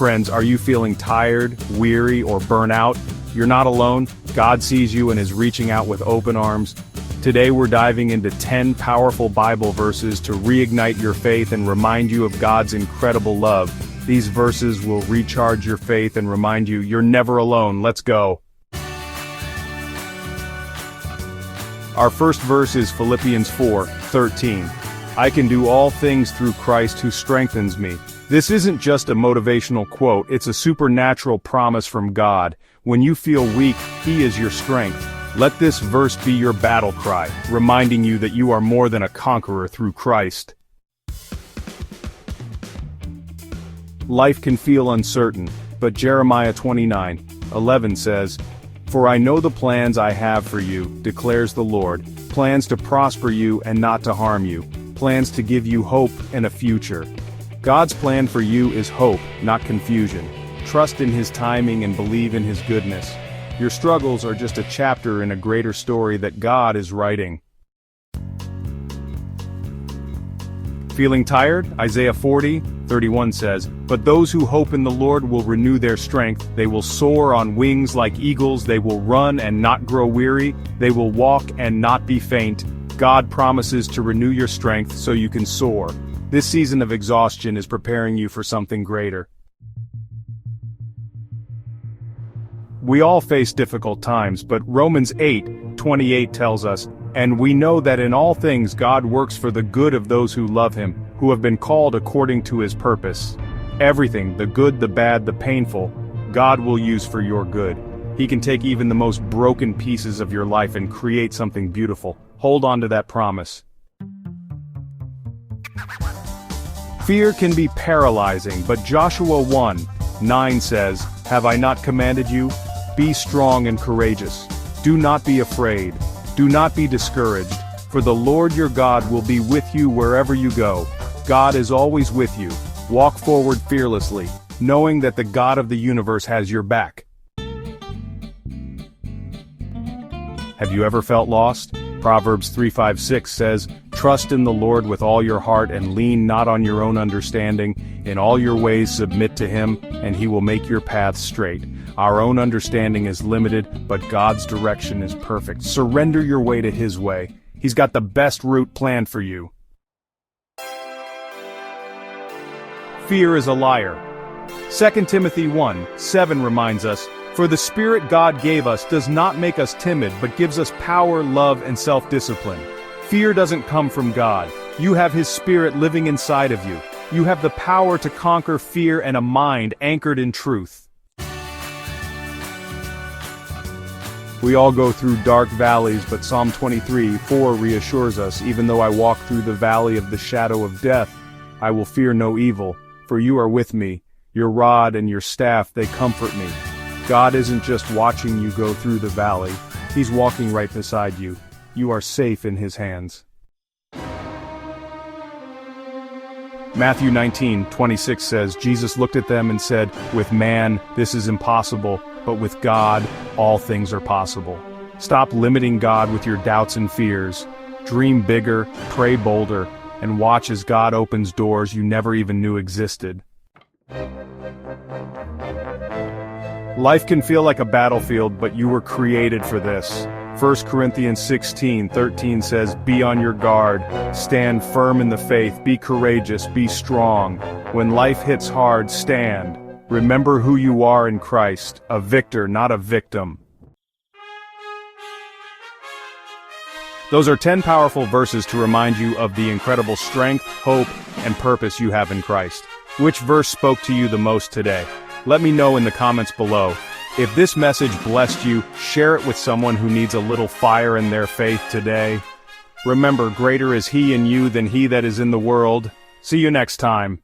Friends, are you feeling tired, weary, or burnt out? You're not alone. God sees you and is reaching out with open arms. Today we're diving into 10 powerful Bible verses to reignite your faith and remind you of God's incredible love. These verses will recharge your faith and remind you you're never alone. Let's go. Our first verse is Philippians 4:13. I can do all things through Christ who strengthens me. This isn't just a motivational quote, it's a supernatural promise from God. When you feel weak, He is your strength. Let this verse be your battle cry, reminding you that you are more than a conqueror through Christ. Life can feel uncertain, but Jeremiah 29:11 says, For I know the plans I have for you, declares the Lord, plans to prosper you and not to harm you, plans to give you hope and a future. God's plan for you is hope, not confusion. Trust in His timing and believe in His goodness. Your struggles are just a chapter in a greater story that God is writing. Feeling tired? Isaiah 40:31 says, But those who hope in the Lord will renew their strength, they will soar on wings like eagles, they will run and not grow weary, they will walk and not be faint. God promises to renew your strength so you can soar. This season of exhaustion is preparing you for something greater. We all face difficult times, but Romans 8:28 tells us, And we know that in all things God works for the good of those who love Him, who have been called according to His purpose. Everything, the good, the bad, the painful, God will use for your good. He can take even the most broken pieces of your life and create something beautiful. Hold on to that promise. Fear can be paralyzing, but Joshua 1:9 says, Have I not commanded you? Be strong and courageous. Do not be afraid. Do not be discouraged, for the Lord your God will be with you wherever you go. God is always with you. Walk forward fearlessly, knowing that the God of the universe has your back. Have you ever felt lost? Proverbs 3:5-6 says, Trust in the Lord with all your heart and lean not on your own understanding. In all your ways submit to Him, and He will make your paths straight. Our own understanding is limited, but God's direction is perfect. Surrender your way to His way. He's got the best route planned for you. Fear is a liar. 2 Timothy 1:7 reminds us, For the Spirit God gave us does not make us timid, but gives us power, love, and self-discipline. Fear doesn't come from God. You have His Spirit living inside of you. You have the power to conquer fear and a mind anchored in truth. We all go through dark valleys, but Psalm 23:4 reassures us, Even though I walk through the valley of the shadow of death, I will fear no evil, for you are with me. Your rod and your staff, they comfort me. God isn't just watching you go through the valley, He's walking right beside you. You are safe in His hands. Matthew 19:26 says, Jesus looked at them and said, With man, this is impossible, but with God, all things are possible. Stop limiting God with your doubts and fears. Dream bigger, pray bolder, and watch as God opens doors you never even knew existed. Life can feel like a battlefield, but you were created for this. 1 Corinthians 16:13 says, Be on your guard, stand firm in the faith, be courageous, be strong. When life hits hard, stand. Remember who you are in Christ, a victor, not a victim. Those are 10 powerful verses to remind you of the incredible strength, hope, and purpose you have in Christ. Which verse spoke to you the most today? Let me know in the comments below. If this message blessed you, share it with someone who needs a little fire in their faith today. Remember, greater is He in you than he that is in the world. See you next time.